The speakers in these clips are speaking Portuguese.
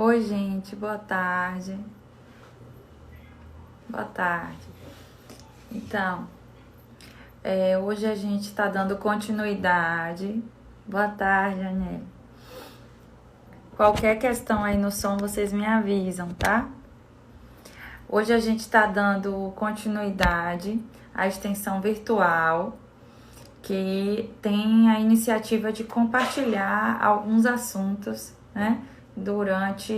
Oi, gente, boa tarde. Boa tarde. Então, hoje a gente está dando continuidade. Boa tarde, Anel. Qualquer questão aí no som, vocês me avisam, tá? Hoje a gente está dando continuidade à extensão virtual, que tem a iniciativa de compartilhar alguns assuntos, né? Durante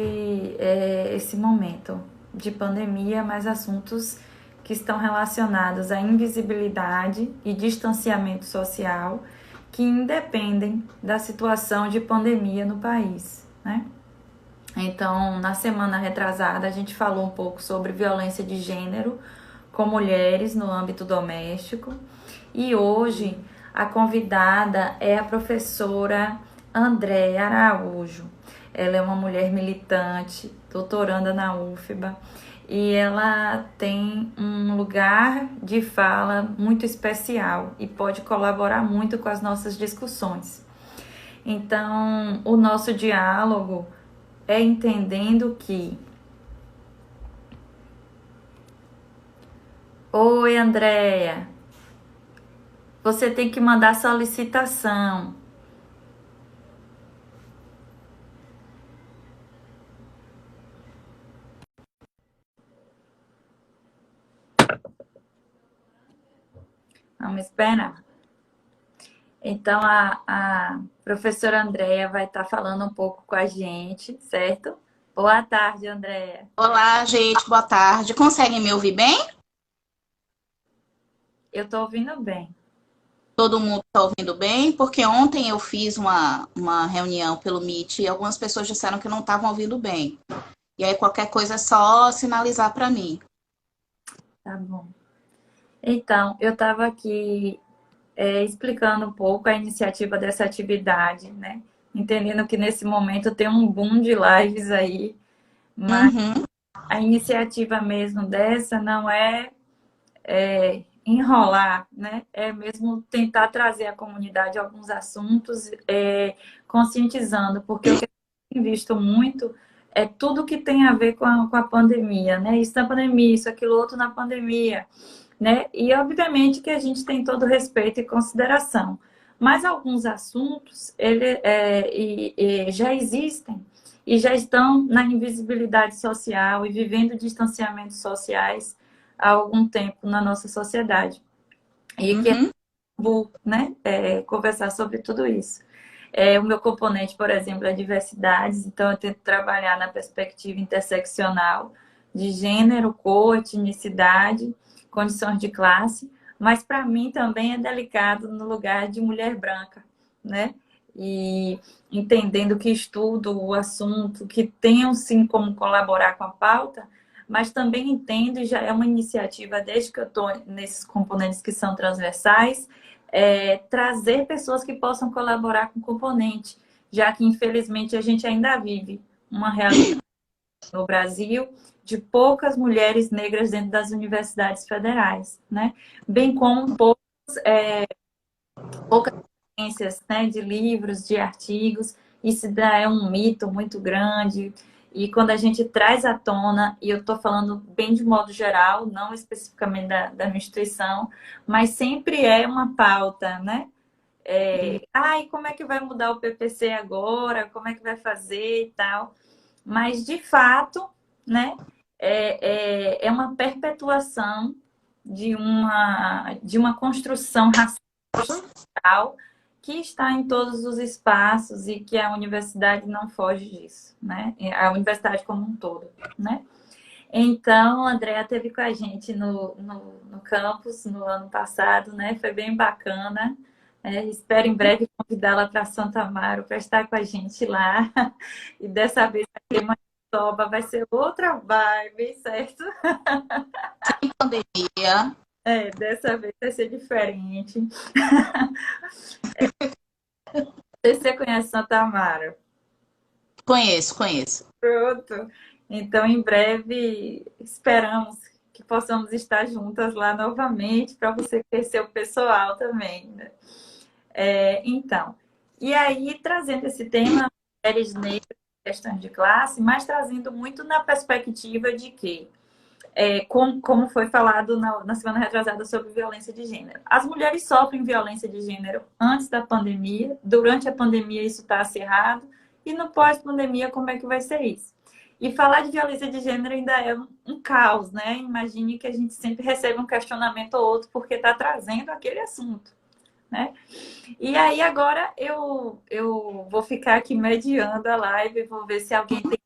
esse momento de pandemia, mas assuntos que estão relacionados à invisibilidade e distanciamento social que independem da situação de pandemia no país, né? Então, na semana retrasada, a gente falou um pouco sobre violência de gênero com mulheres no âmbito doméstico. E hoje a convidada é a professora Andréia Araújo. Ela é uma mulher militante, doutoranda na UFBA, e ela tem um lugar de fala muito especial e pode colaborar muito com as nossas discussões. Então, o nosso diálogo é entendendo que... Oi, Andréia, você tem que mandar solicitação. Vamos esperar. Então, a professora Andréia vai estar falando um pouco com a gente, certo? Boa tarde, Andréia. Olá, gente, boa tarde. Conseguem me ouvir bem? Eu estou ouvindo bem. Todo mundo está ouvindo bem? Porque ontem eu fiz uma reunião pelo Meet e algumas pessoas disseram que não estavam ouvindo bem. E aí, qualquer coisa é só sinalizar para mim. Tá bom. Então, eu estava aqui explicando um pouco a iniciativa dessa atividade, né? Entendendo que nesse momento tem um boom de lives aí, mas Uhum, a iniciativa mesmo dessa não enrolar, né? É mesmo tentar trazer à comunidade alguns assuntos, conscientizando, porque o que eu tenho visto muito é tudo que tem a ver com a pandemia, né? Isso na pandemia, isso, aquilo outro na pandemia, né? E obviamente que a gente tem todo respeito e consideração, mas alguns assuntos já existem e já estão na invisibilidade social e vivendo distanciamentos sociais há algum tempo na nossa sociedade. E que é uhum, bom, né, conversar sobre tudo isso. O meu componente, por exemplo, é diversidades, então eu tento trabalhar na perspectiva interseccional de gênero, cor, etnicidade, condições de classe, mas para mim também é delicado no lugar de mulher branca, né? E entendendo que estudo o assunto, que tenham sim como colaborar com a pauta, mas também entendo, e já é uma iniciativa desde que eu estou nesses componentes que são transversais, trazer pessoas que possam colaborar com o componente, já que infelizmente a gente ainda vive uma realidade no Brasil de poucas mulheres negras dentro das universidades federais, né? Bem como poucas referências, né, de livros, de artigos. Isso ainda é um mito muito grande. E quando a gente traz à tona, e eu estou falando bem de modo geral, não especificamente da minha instituição, mas sempre é uma pauta, né? E como é que vai mudar o PPC agora? Como é que vai fazer e tal? Mas, de fato, né, é uma perpetuação de uma construção racial que está em todos os espaços e que a universidade não foge disso, né? A universidade como um todo, né? Então, a Andrea esteve com a gente no campus no ano passado, né? Foi bem bacana. Espero em breve convidá-la para Santa Amaro para estar com a gente lá. E dessa vez aqui em Manitoba vai ser outra vibe, certo? pandemia. Dessa vez vai ser diferente. Não sei se você conhece Santa Amaro. Conheço, conheço. Pronto. Então, em breve, esperamos que possamos estar juntas lá novamente para você conhecer o pessoal também, né? Então, e aí, trazendo esse tema, mulheres negras. questões de classe, mas trazendo muito na perspectiva de que como foi falado na semana retrasada sobre violência de gênero. As mulheres sofrem violência de gênero antes da pandemia, durante a pandemia isso está acirrado, e no pós-pandemia como é que vai ser isso? E falar de violência de gênero ainda é um caos, né? Imagine que a gente sempre recebe um questionamento ou outro porque está trazendo aquele assunto, né? E aí agora eu vou ficar aqui mediando a live, vou ver se alguém tem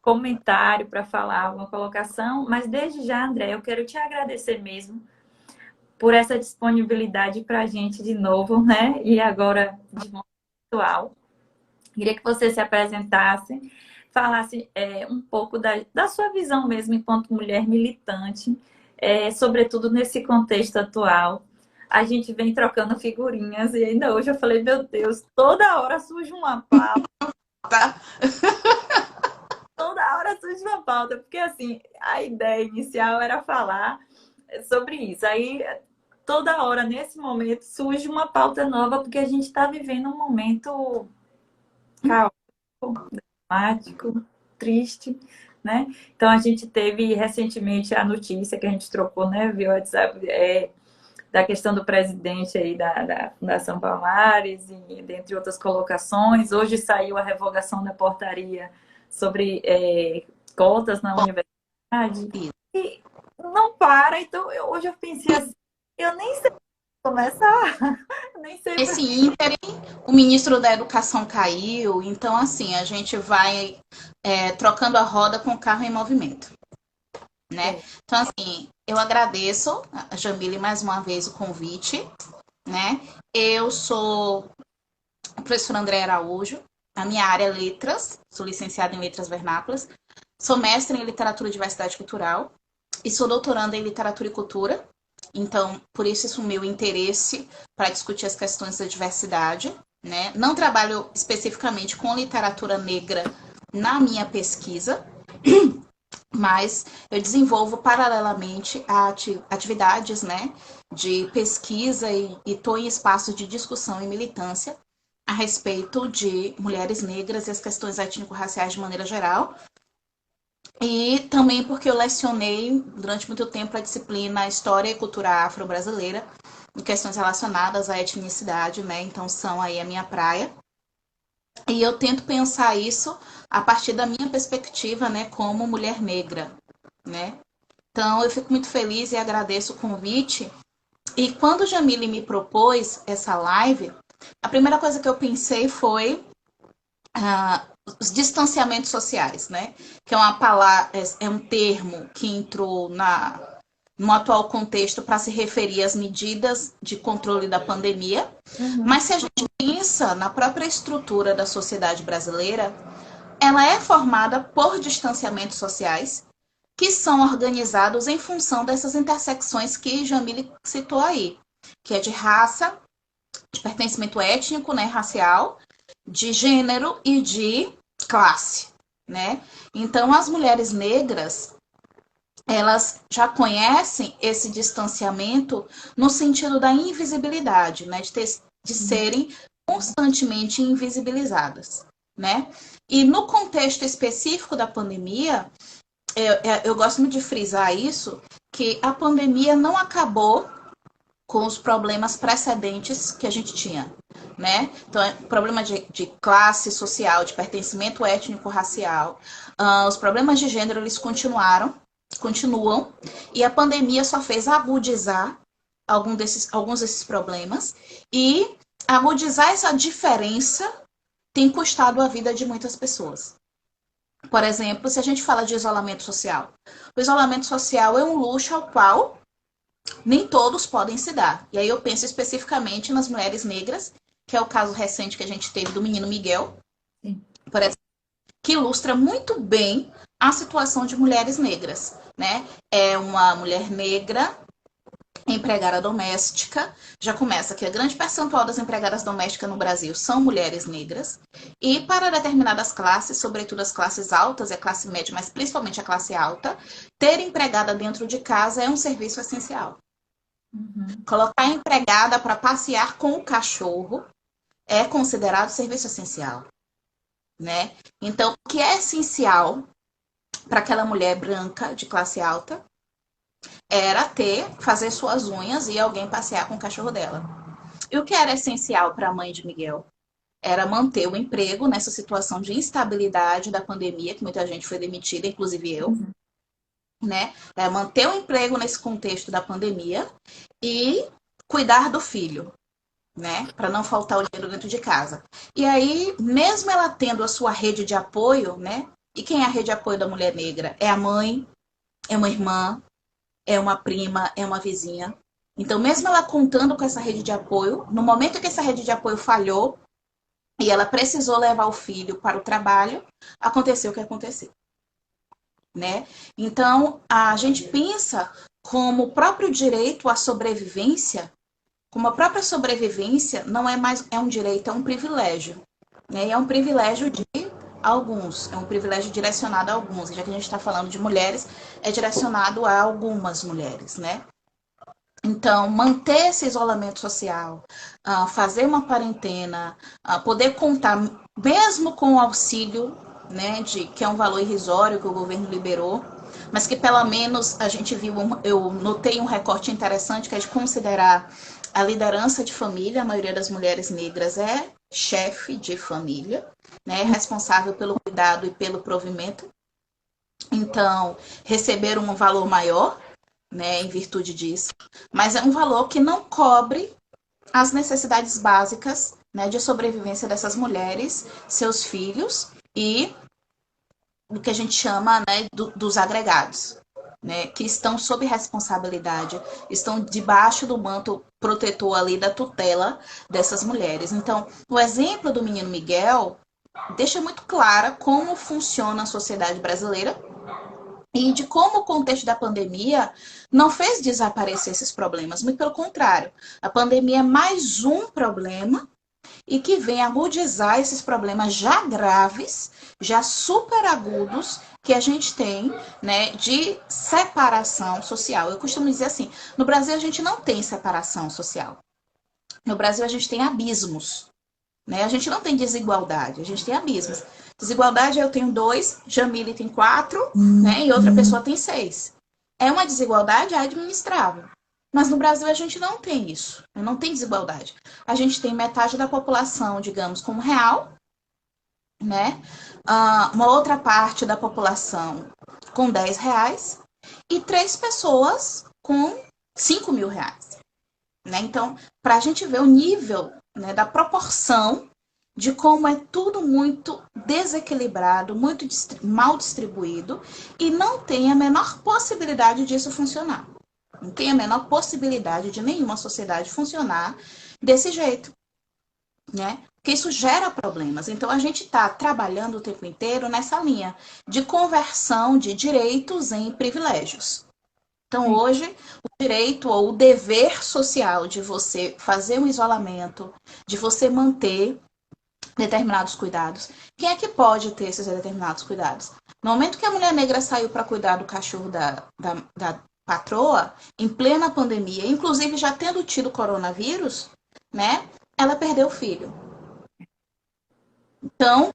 comentário para falar, uma colocação, mas desde já, André, eu quero te agradecer mesmo por essa disponibilidade para a gente de novo, né? E agora de modo virtual. Queria que você se apresentasse, falasse um pouco da sua visão mesmo enquanto mulher militante, sobretudo nesse contexto atual. A gente vem trocando figurinhas e ainda hoje eu falei, meu Deus, toda hora surge uma pauta. Tá? Toda hora surge uma pauta, porque assim, a ideia inicial era falar sobre isso. Aí, toda hora, nesse momento, surge uma pauta nova, porque a gente está vivendo um momento caótico, dramático, triste, né? Então, a gente teve recentemente a notícia que a gente trocou, né, via WhatsApp, da questão do presidente aí da Fundação Palmares, e dentre outras colocações. Hoje saiu a revogação da portaria sobre cotas na universidade. E não para. Então, hoje eu pensei assim, eu nem sei começar. Nem sei Esse ínterim, o ministro da Educação caiu, então assim, a gente vai trocando a roda com o carro em movimento, né? Então assim, eu agradeço a Jamile mais uma vez o convite, né? Eu sou a professora André Araújo, a minha área é letras, sou licenciada em letras vernáculas, sou mestre em literatura e diversidade cultural e sou doutoranda em literatura e cultura. Então, por isso o meu interesse para discutir as questões da diversidade, né? Não trabalho especificamente com literatura negra na minha pesquisa, mas eu desenvolvo paralelamente atividades, né, de pesquisa e estou em espaços de discussão e militância a respeito de mulheres negras e as questões étnico-raciais de maneira geral. E também porque eu lecionei durante muito tempo a disciplina História e Cultura Afro-Brasileira, em questões relacionadas à etnicidade, né? Então são aí a minha praia. E eu tento pensar isso a partir da minha perspectiva, né, como mulher negra, né? Então eu fico muito feliz e agradeço o convite. E quando Jamile me propôs essa live, a primeira coisa que eu pensei foi os distanciamentos sociais, né? Que é uma palavra, é um termo que entrou no atual contexto para se referir às medidas de controle da pandemia. Mas se a gente pensa na própria estrutura da sociedade brasileira, ela é formada por distanciamentos sociais que são organizados em função dessas intersecções que Jamile citou aí, que é de raça, de pertencimento étnico, né, racial, de gênero e de classe, né? Então, as mulheres negras, elas já conhecem esse distanciamento no sentido da invisibilidade, né? De serem constantemente invisibilizadas, né? E no contexto específico da pandemia, eu gosto muito de frisar isso, que a pandemia não acabou com os problemas precedentes que a gente tinha, né? Então, problema de classe social, de pertencimento étnico-racial, os problemas de gênero, eles continuam, e a pandemia só fez agudizar alguns desses problemas, e agudizar essa diferença tem custado a vida de muitas pessoas. Por exemplo, se a gente fala de isolamento social, o isolamento social é um luxo ao qual nem todos podem se dar. E aí eu penso especificamente nas mulheres negras, que é o caso recente que a gente teve do menino Miguel, por exemplo, que ilustra muito bem a situação de mulheres negras, né? É uma mulher negra, empregada doméstica, já começa que a grande percentual das empregadas domésticas no Brasil são mulheres negras, e para determinadas classes, sobretudo as classes altas e a classe média, mas principalmente a classe alta, ter empregada dentro de casa é um serviço essencial. Colocar a empregada para passear com o cachorro é considerado serviço essencial. né? Então, o que é essencial para aquela mulher branca de classe alta era fazer suas unhas e alguém passear com o cachorro dela. E o que era essencial para a mãe de Miguel? Era manter o emprego nessa situação de instabilidade da pandemia, que muita gente foi demitida, inclusive eu, Uhum. né? É manter o emprego nesse contexto da pandemia e cuidar do filho, né? Para não faltar o dinheiro dentro de casa. E aí, mesmo ela tendo a sua rede de apoio, né? E quem é a rede de apoio da mulher negra? É a mãe, é uma irmã, é uma prima, é uma vizinha. Então, mesmo ela contando com essa rede de apoio, no momento que essa rede de apoio falhou e ela precisou levar o filho para o trabalho, aconteceu o que aconteceu, né? Então, a gente pensa como o próprio direito à sobrevivência, como a própria sobrevivência não é mais é um direito, é um privilégio, né? E é um privilégio de alguns, é um privilégio direcionado a alguns. Já que a gente está falando de mulheres, é direcionado a algumas mulheres, né? Então, manter esse isolamento social, fazer uma quarentena, poder contar, mesmo com o auxílio, né, que é um valor irrisório que o governo liberou, mas que pelo menos a gente viu, eu notei um recorte interessante que é de considerar a liderança de família, a maioria das mulheres negras é chefe de família, né, responsável pelo cuidado e pelo provimento. Então, receber um valor maior, né, em virtude disso, mas é um valor que não cobre as necessidades básicas, né, de sobrevivência dessas mulheres, seus filhos e o que a gente chama, né, dos agregados, né, que estão sob responsabilidade, estão debaixo do manto protetor ali da tutela dessas mulheres. Então, o exemplo do menino Miguel deixa muito clara como funciona a sociedade brasileira e de como o contexto da pandemia não fez desaparecer esses problemas, muito pelo contrário. A pandemia é mais um problema e que vem agudizar esses problemas já graves, já super agudos que a gente tem, né, de separação social. Eu costumo dizer assim, no Brasil a gente não tem separação social. No Brasil a gente tem abismos, né? A gente não tem desigualdade, a gente tem abismos. Desigualdade, eu tenho 2, Jamile tem 4, né? E outra pessoa tem 6. É uma desigualdade administrável. Mas no Brasil a gente não tem isso, não tem desigualdade. A gente tem metade da população, digamos, com real, né? Uma outra parte da população com R$ 10 e 3 pessoas com R$ 5.000, né? Então, para a gente ver o nível, né, da proporção de como é tudo muito desequilibrado, muito mal distribuído e não tem a menor possibilidade disso funcionar. Não tem a menor possibilidade de nenhuma sociedade funcionar desse jeito, né? Porque isso gera problemas. Então a gente está trabalhando o tempo inteiro nessa linha de conversão de direitos em privilégios. Então, Sim. hoje, o direito ou o dever social de você fazer um isolamento, de você manter determinados cuidados. Quem é que pode ter esses determinados cuidados? No momento que a mulher negra saiu para cuidar do cachorro da patroa, em plena pandemia, inclusive já tendo tido coronavírus, né? Ela perdeu o filho. Então,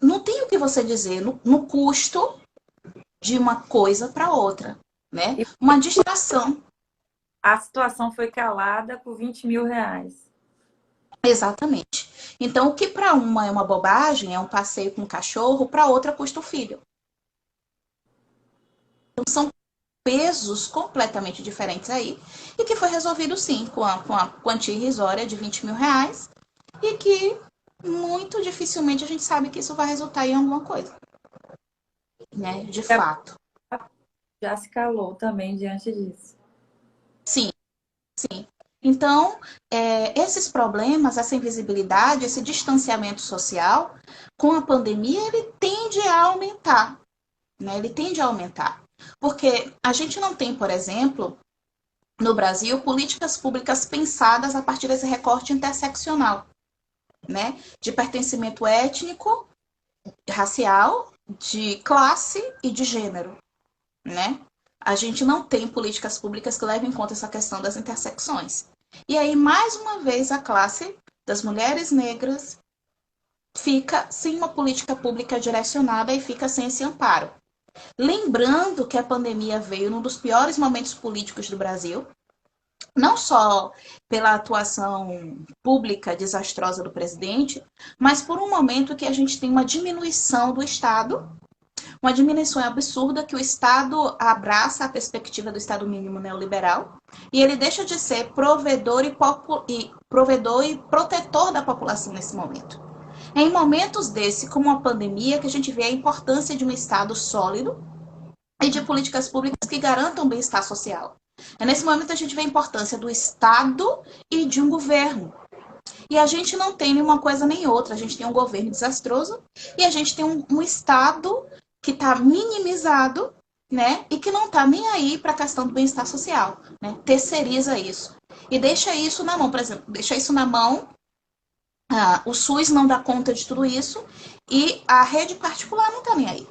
não tem o que você dizer no custo de uma coisa para outra, né? E Uma distração. a situação foi calada por R$ 20.000. Exatamente. Então, o que para uma é uma bobagem, é um passeio com um cachorro, para outra custa o filho. Então, são pesos completamente diferentes aí, e que foi resolvido sim, com a quantia irrisória de R$ 20.000, e que muito dificilmente a gente sabe que isso vai resultar em alguma coisa, né? De fato. Já se calou também diante disso. Sim, sim. Então, esses problemas, essa invisibilidade, esse distanciamento social, com a pandemia, ele tende a aumentar, né? Ele tende a aumentar. Porque a gente não tem, por exemplo, no Brasil, políticas públicas pensadas a partir desse recorte interseccional, né? De pertencimento étnico, racial, de classe e de gênero, né? A gente não tem políticas públicas que levem em conta essa questão das intersecções. E aí, mais uma vez, a classe das mulheres negras fica sem uma política pública direcionada e fica sem esse amparo. Lembrando que a pandemia veio num dos piores momentos políticos do Brasil, não só pela atuação pública desastrosa do presidente, mas por um momento que a gente tem uma diminuição do Estado, uma diminuição absurda que o Estado abraça a perspectiva do Estado mínimo neoliberal e ele deixa de ser provedor e protetor da população nesse momento. É em momentos desse, como a pandemia, que a gente vê a importância de um Estado sólido e de políticas públicas que garantam o bem-estar social. É nesse momento que a gente vê a importância do Estado e de um governo. E a gente não tem nenhuma coisa nem outra. A gente tem um governo desastroso e a gente tem um Estado que está minimizado, né? E que não está nem aí para a questão do bem-estar social, né? Terceiriza isso. E deixa isso na mão, por exemplo, deixa isso na mão. O SUS não dá conta de tudo isso e a rede particular não está nem aí.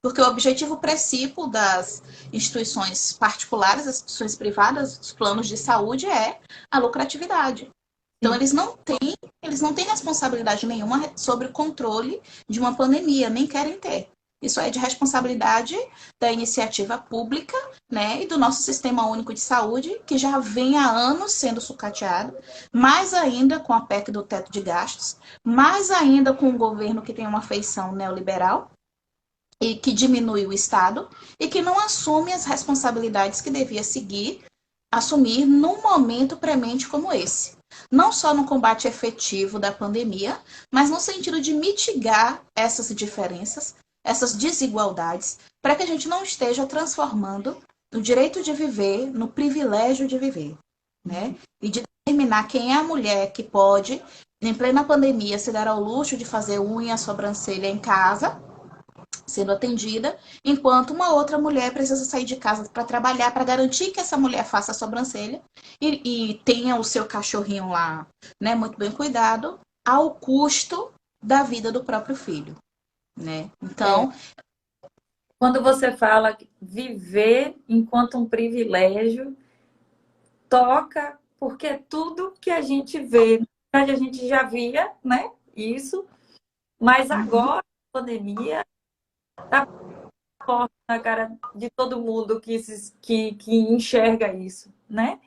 Porque o objetivo principal das instituições particulares, das instituições privadas, dos planos de saúde é a lucratividade. Então, eles não têm responsabilidade nenhuma sobre o controle de uma pandemia, nem querem ter. Isso é de responsabilidade da iniciativa pública, né, e do nosso Sistema Único de Saúde, que já vem há anos sendo sucateado, mais ainda com a PEC do teto de gastos, mais ainda com um governo que tem uma feição neoliberal, e que diminui o Estado e que não assume as responsabilidades que devia assumir num momento premente como esse. Não só no combate efetivo da pandemia, mas no sentido de mitigar essas diferenças, essas desigualdades, para que a gente não esteja transformando o direito de viver no privilégio de viver, né? E de determinar quem é a mulher que pode, em plena pandemia, se dar ao luxo de fazer unha, sobrancelha em casa, sendo atendida, enquanto uma outra mulher precisa sair de casa para trabalhar, para garantir que essa mulher faça a sobrancelha e tenha o seu cachorrinho lá, né, muito bem cuidado, ao custo da vida do próprio filho, né? Então, quando você fala viver enquanto um privilégio, toca, porque é tudo que a gente vê. Na verdade, a gente já via, né? Isso, mas agora, a pandemia, tá forte na cara de todo mundo que enxerga isso, né?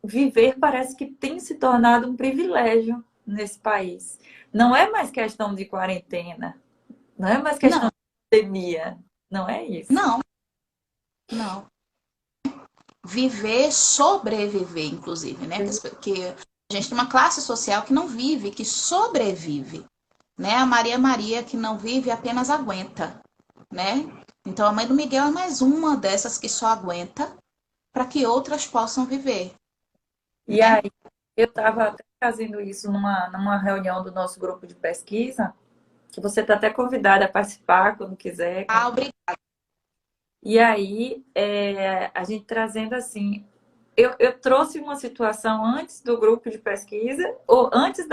Viver parece que tem se tornado um privilégio nesse país. Não é mais questão de quarentena, não é mais questão não, de pandemia, não é isso. não, não. Viver, sobreviver, inclusive, né? Porque a gente tem uma classe social que não vive, que sobrevive, né? A Maria que não vive apenas aguenta, né? Então a mãe do Miguel é mais uma dessas que só aguenta para que outras possam viver, E né? aí, eu estava até fazendo isso numa reunião do nosso grupo de pesquisa, que você está até convidada a participar quando quiser. Obrigada. E aí, a gente trazendo assim, eu trouxe uma situação antes do grupo de pesquisa, ou antes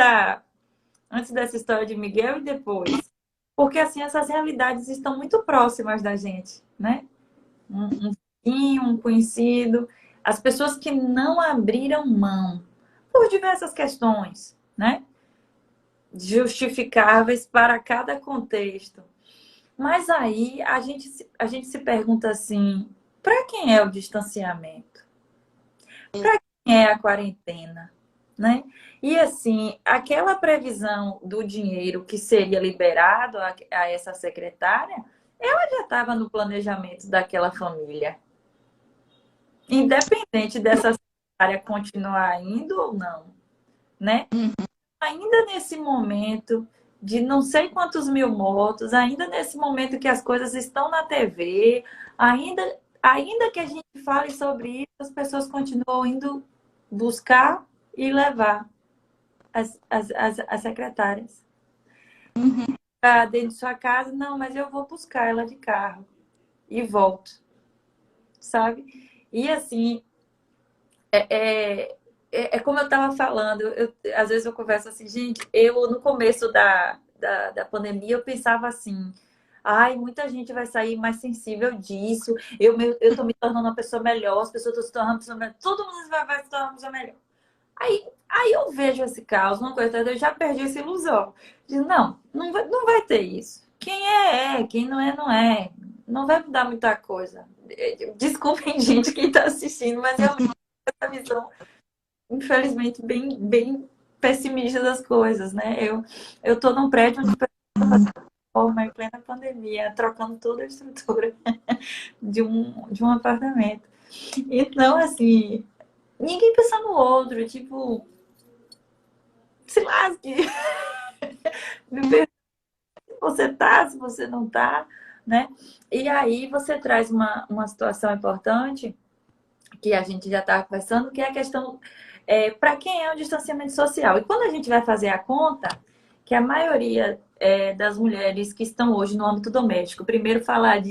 dessa história de Miguel e depois. Porque assim, essas realidades estão muito próximas da gente, né? Um vizinho, um conhecido, as pessoas que não abriram mão por diversas questões, né? Justificáveis para cada contexto. Mas aí a gente se pergunta assim, para quem é o distanciamento? Para quem é a quarentena? Né? E assim, aquela previsão do dinheiro que seria liberado a essa secretária, ela já estava no planejamento daquela família. Independente dessa secretária continuar indo ou não, né? Ainda nesse momento de não sei quantos mil mortos, ainda nesse momento que as coisas estão na TV, ainda que a gente fale sobre isso, as pessoas continuam indo buscar e levar as secretárias para dentro de sua casa. Não, mas eu vou buscar ela de carro e volto, sabe? E assim, é como eu estava falando, às vezes eu converso assim, gente, eu no começo da pandemia eu pensava assim, ai, muita gente vai sair mais sensível disso, eu tô me tornando uma pessoa melhor, as pessoas estão se tornando uma pessoa melhor, todo mundo vai se tornar uma pessoa melhor. Aí eu vejo esse caos, uma coisa, eu já perdi essa ilusão. Digo, não vai ter isso. Quem é, quem não é, não é. Não vai mudar muita coisa. Desculpem, gente, quem está assistindo, mas eu tenho essa visão, infelizmente, bem pessimista das coisas, né? Eu tô num prédio onde o pessoal tá fazendo reforma em plena pandemia, trocando toda a estrutura de um apartamento. Então, assim, ninguém pensa no outro, tipo, se lasque. Se você tá, se você não tá, né? E aí você traz uma situação importante que a gente já está conversando, que é a questão para quem é o distanciamento social. E quando a gente vai fazer a conta, que a maioria das mulheres que estão hoje no âmbito doméstico, primeiro falar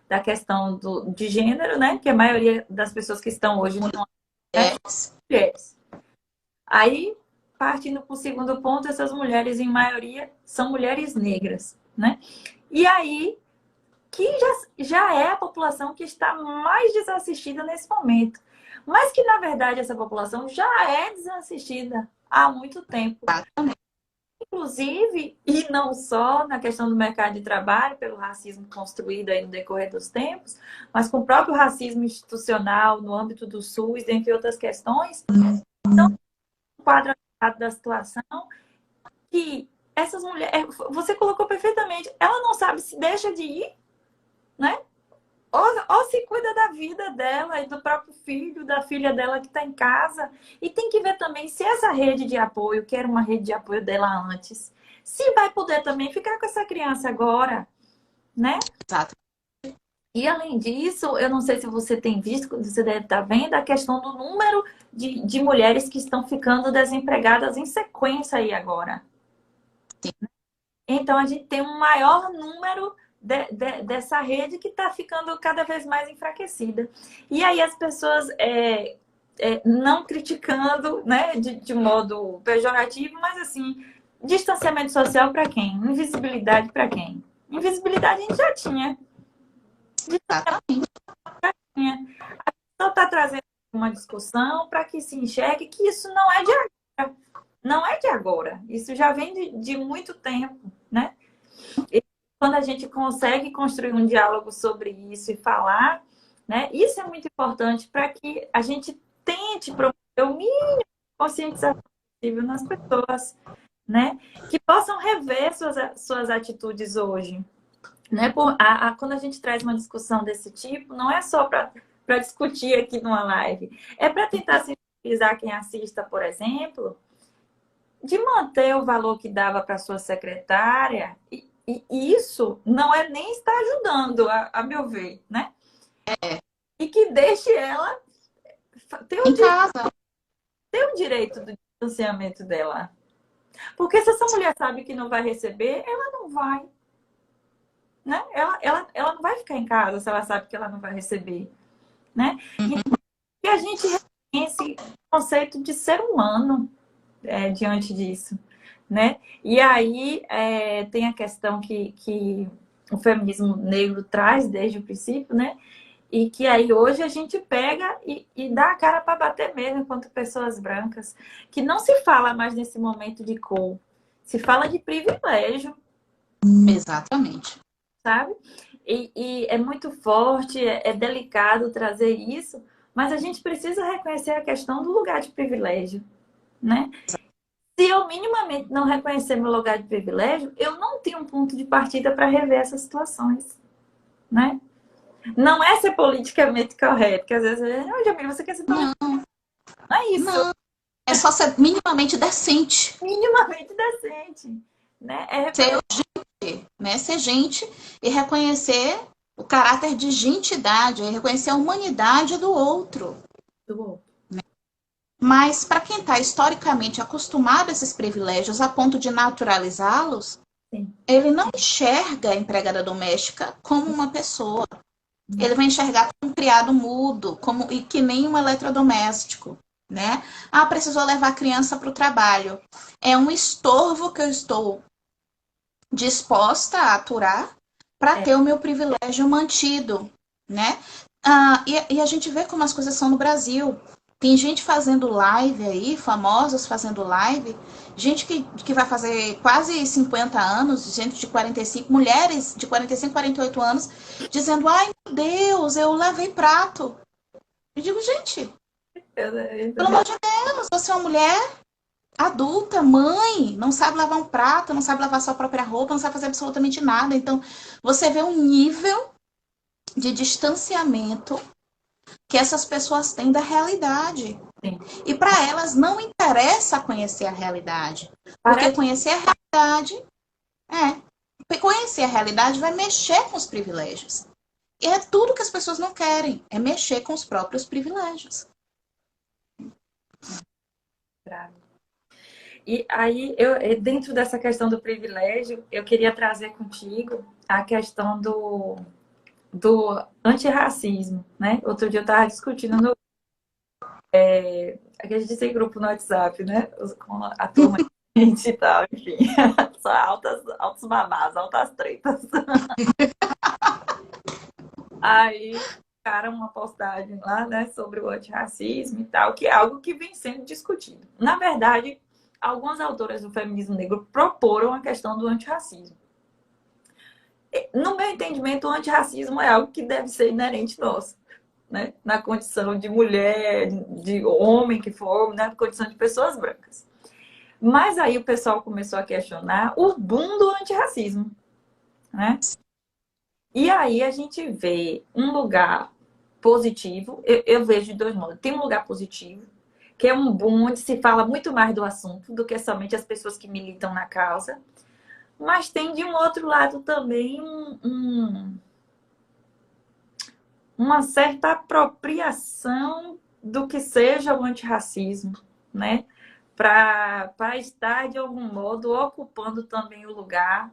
da questão de gênero, né? Que a maioria das pessoas que estão hoje no âmbito doméstico são mulheres. Aí, partindo para o segundo ponto, essas mulheres, em maioria, são mulheres negras, né? E aí, que já é a população que está mais desassistida nesse momento. Mas que, na verdade, essa população já é desassistida há muito tempo. Inclusive, e não só na questão do mercado de trabalho, pelo racismo construído aí no decorrer dos tempos, mas com o próprio racismo institucional no âmbito do SUS, dentre outras questões. Então, um quadro da situação que essas mulheres, você colocou perfeitamente, ela não sabe se deixa de ir, né? Ou se cuida da vida dela e do próprio filho, da filha dela que está em casa. E tem que ver também se essa rede de apoio, que era uma rede de apoio dela antes, se vai poder também ficar com essa criança agora, né? Exato. E além disso, eu não sei se você tem visto, você deve estar vendo a questão do número de mulheres que estão ficando desempregadas em sequência aí agora. Sim. Então a gente tem um maior número dessa rede que está ficando cada vez mais enfraquecida. E aí as pessoas não criticando, né, de modo pejorativo, mas assim, distanciamento social para quem? Invisibilidade para quem? Invisibilidade a gente já tinha. Exatamente. A pessoa está trazendo uma discussão para que se enxergue que isso não é de agora. Não é de agora. Isso já vem de muito tempo, né? Quando a gente consegue construir um diálogo sobre isso e falar, né? Isso é muito importante para que a gente tente promover o mínimo de conscientização possível nas pessoas, né? Que possam rever suas atitudes hoje, né? Quando a gente traz uma discussão desse tipo, não é só para discutir aqui numa live, é para tentar sensibilizar quem assista, por exemplo, de manter o valor que dava para sua secretária. E isso não é nem estar ajudando, a meu ver, né? E que deixe ela ter Em casa. o direito do distanciamento dela. Porque se essa mulher sabe que não vai receber, ela não vai. Né? Ela não vai ficar em casa se ela sabe que ela não vai receber. Né? E a gente reconhece o conceito de ser humano diante disso. Né? E aí tem a questão que o feminismo negro traz desde o princípio, né? E que aí hoje a gente pega e dá a cara para bater mesmo enquanto pessoas brancas, que não se fala mais nesse momento de cor, se fala de privilégio. Exatamente. Sabe? E é muito forte, é delicado trazer isso, mas a gente precisa reconhecer a questão do lugar de privilégio, né? Se eu minimamente não reconhecer meu lugar de privilégio, eu não tenho um ponto de partida para rever essas situações, né? Não é ser politicamente correto, porque às vezes, não, Jamila, você quer ser politicamente... Não é isso. Não, é só ser minimamente decente. Minimamente decente, né? Ser gente, né? Ser gente e reconhecer o caráter de gentidade, e reconhecer a humanidade do outro. Mas para quem está historicamente acostumado a esses privilégios a ponto de naturalizá-los, ele não enxerga a empregada doméstica como uma pessoa. Ele vai enxergar como um criado mudo, e que nem um eletrodoméstico, né? Ah, precisou levar a criança para o trabalho. É um estorvo que eu estou disposta a aturar para ter o meu privilégio mantido, né? E a gente vê como as coisas são no Brasil. Tem gente fazendo live aí, famosos fazendo live, gente que vai fazer quase 50 anos, gente de 45, mulheres de 45, 48 anos, dizendo, ai meu Deus, eu lavei prato. Eu digo, gente, pelo amor de Deus, você é uma mulher adulta, mãe, não sabe lavar um prato, não sabe lavar sua própria roupa, não sabe fazer absolutamente nada. Então, você vê um nível de distanciamento que essas pessoas têm da realidade. Sim. E para elas não interessa conhecer a realidade. Porque Parece conhecer a realidade vai mexer com os privilégios. E é tudo que as pessoas não querem, é mexer com os próprios privilégios. grave. E aí, dentro dessa questão do privilégio, eu queria trazer contigo a questão do antirracismo, né? Outro dia eu estava discutindo aqui a gente tem grupo no WhatsApp, né? Com a turma e tal, enfim. Só altos babás, altas tretas. Aí, cara, uma postagem lá, né, sobre o antirracismo e tal, que é algo que vem sendo discutido. Na verdade, algumas autoras do feminismo negro proporam a questão do antirracismo. No meu entendimento, o antirracismo é algo que deve ser inerente nosso, né? Na condição de mulher, de homem que for, na condição de pessoas brancas. Mas aí o pessoal começou a questionar o boom do antirracismo, né? E aí a gente vê um lugar positivo, eu vejo de dois modos. Tem um lugar positivo, que é um boom onde se fala muito mais do assunto do que somente as pessoas que militam na causa. Mas tem de um outro lado também uma certa apropriação do que seja o antirracismo, né? Para estar, de algum modo, ocupando também o lugar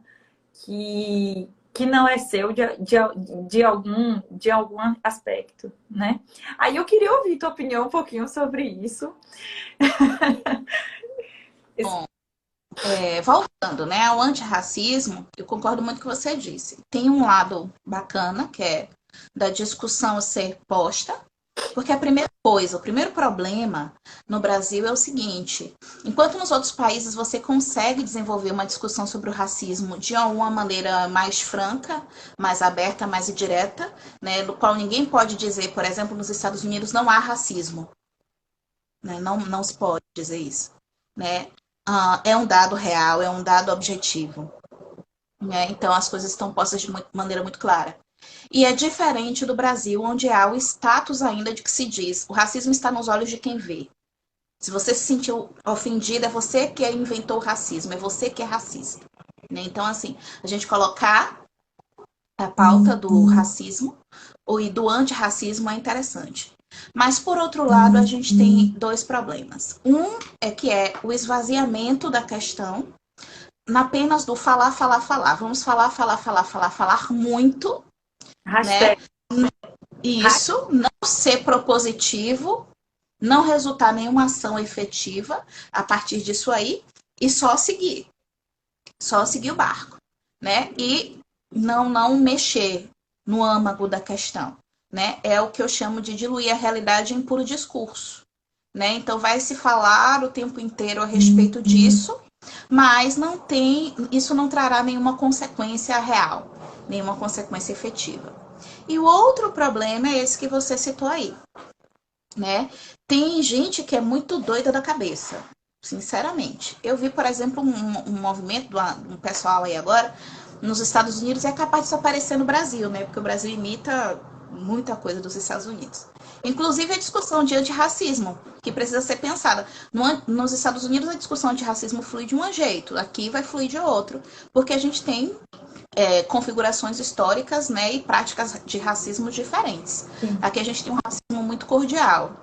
que não é seu de algum aspecto, né? Aí eu queria ouvir tua opinião um pouquinho sobre isso. Bom, voltando, né, ao antirracismo, eu concordo muito com o que você disse. Tem um lado bacana, que é da discussão ser posta, porque a primeira coisa, o primeiro problema no Brasil é o seguinte: enquanto nos outros países você consegue desenvolver uma discussão sobre o racismo de alguma maneira mais franca, mais aberta, mais direta, né, no qual ninguém pode dizer, por exemplo, nos Estados Unidos não há racismo, né, não se pode dizer isso, né? É um dado real, é um dado objetivo, né? Então as coisas estão postas de maneira muito clara. E é diferente do Brasil, onde há o status ainda de que se diz: o racismo está nos olhos de quem vê. Se você se sentiu ofendido, é você que inventou o racismo, é você que é racista. Né? Então, assim, a gente colocar a pauta do racismo e do antirracismo é interessante. Mas, por outro lado, a gente tem dois problemas. Um é que é o esvaziamento da questão, apenas do falar, falar, falar. Vamos falar, falar, falar, falar, falar muito, Hashtag. né? Isso, não ser propositivo, não resultar nenhuma ação efetiva a partir disso aí, e só seguir o barco, né? E não mexer no âmago da questão, né? É o que eu chamo de diluir a realidade em puro discurso, né? Então vai se falar o tempo inteiro a respeito disso, mas isso não trará nenhuma consequência real, nenhuma consequência efetiva. E o outro problema é esse que você citou aí, né? Tem gente que é muito doida da cabeça, sinceramente. Eu vi, por exemplo, um movimento de um pessoal aí agora nos Estados Unidos é capaz de se aparecer no Brasil, né? Porque o Brasil imita muita coisa dos Estados Unidos. Inclusive a discussão de antirracismo, que precisa ser pensada. Nos Estados Unidos a discussão de racismo flui de um jeito, aqui vai fluir de outro, porque a gente tem configurações históricas, né, e práticas de racismo diferentes. Sim. Aqui a gente tem um racismo muito cordial,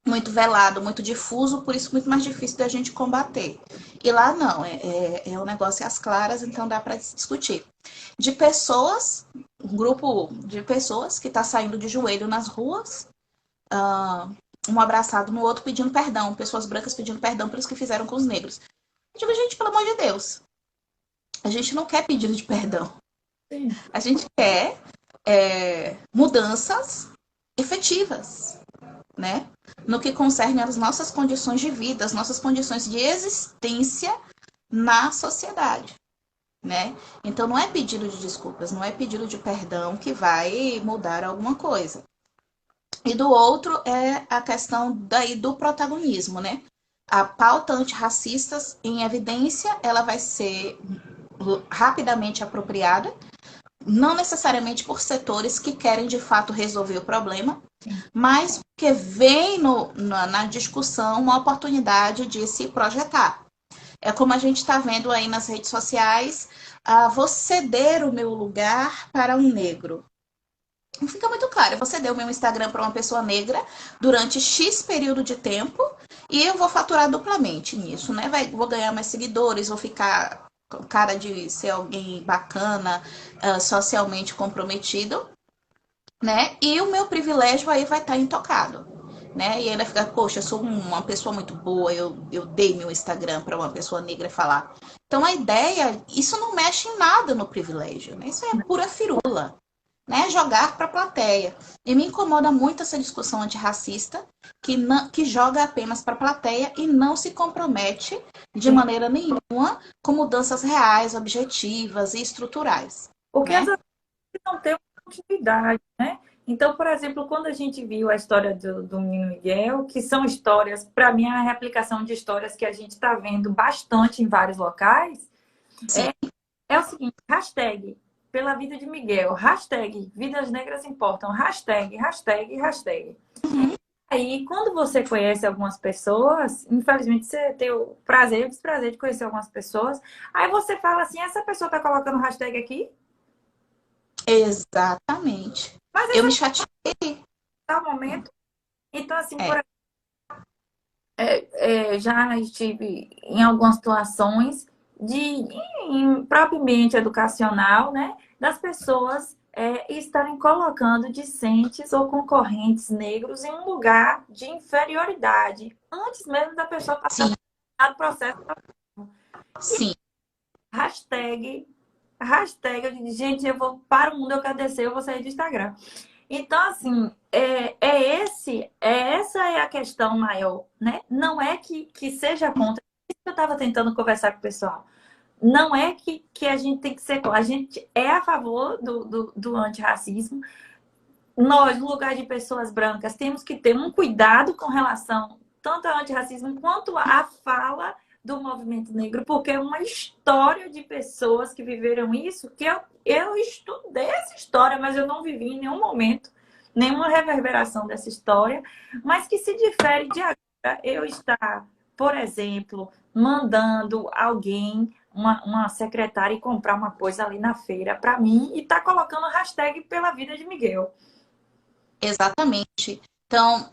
muito velado, muito difuso, por isso muito mais difícil da gente combater. E lá não, é um negócio às claras, então dá para discutir. De pessoas, um grupo de pessoas que está saindo de joelho nas ruas, um abraçado no outro pedindo perdão, pessoas brancas pedindo perdão pelos que fizeram com os negros. Eu digo, gente, pelo amor de Deus, a gente não quer pedido de perdão. Sim. A gente quer mudanças efetivas, né? no que concerne às nossas condições de vida, as nossas condições de existência na sociedade, né? Então não é pedido de desculpas, não é pedido de perdão que vai mudar alguma coisa. E do outro é a questão daí do protagonismo, né? A pauta antirracistas em evidência, ela vai ser rapidamente apropriada, não necessariamente por setores que querem de fato resolver o problema, mas porque vem na discussão uma oportunidade de se projetar. É como a gente está vendo aí nas redes sociais, vou ceder o meu lugar para um negro. Não fica muito claro, eu vou ceder o meu Instagram para uma pessoa negra durante X período de tempo e eu vou faturar duplamente nisso, né? Vou ganhar mais seguidores, vou ficar com cara de ser alguém bacana, socialmente comprometido, né? E o meu privilégio aí vai estar intocado, né? E ainda fica, poxa, eu sou uma pessoa muito boa, eu dei meu Instagram para uma pessoa negra falar. Então a ideia, isso não mexe em nada no privilégio, né? Isso é pura firula, né? Jogar para a plateia. E me incomoda muito essa discussão antirracista que joga apenas para a plateia e não se compromete de maneira nenhuma com mudanças reais, objetivas e estruturais. Porque né? às vezes não tem uma continuidade, né? Então, por exemplo, quando a gente viu a história do Menino Miguel, que são histórias, para mim, é a replicação de histórias que a gente está vendo bastante em vários locais, Sim. é o seguinte, hashtag pela vida de Miguel, hashtag vidas negras importam, hashtag, hashtag, hashtag. Uhum. Aí, quando você conhece algumas pessoas, infelizmente você tem o prazer e o desprazer de conhecer algumas pessoas, aí você fala assim, essa pessoa tá colocando hashtag aqui? Exatamente. Mas Eu esse me chateei. é o momento. Então, assim, É. já estive em algumas situações em próprio ambiente educacional, né, das pessoas estarem colocando discentes ou concorrentes negros em um lugar de inferioridade, antes mesmo da pessoa passar Sim, pelo processo. sim. Hashtag, eu digo, gente, eu vou para o mundo, eu quero descer, eu vou sair do Instagram. Então, assim, essa é a questão maior, né? Não é que seja contra. Isso que eu estava tentando conversar com o pessoal. Não é que a gente tem que ser contra. A gente é a favor do antirracismo. Nós, no lugar de pessoas brancas, temos que ter um cuidado com relação tanto ao antirracismo quanto à fala do movimento negro, porque é uma história de pessoas que viveram isso, que eu estudei essa história, mas eu não vivi em nenhum momento nenhuma reverberação dessa história, mas que se difere de agora eu estar, por exemplo, mandando alguém, uma secretária, comprar uma coisa ali na feira para mim e tá colocando a hashtag pela vida de Miguel. Exatamente. Então,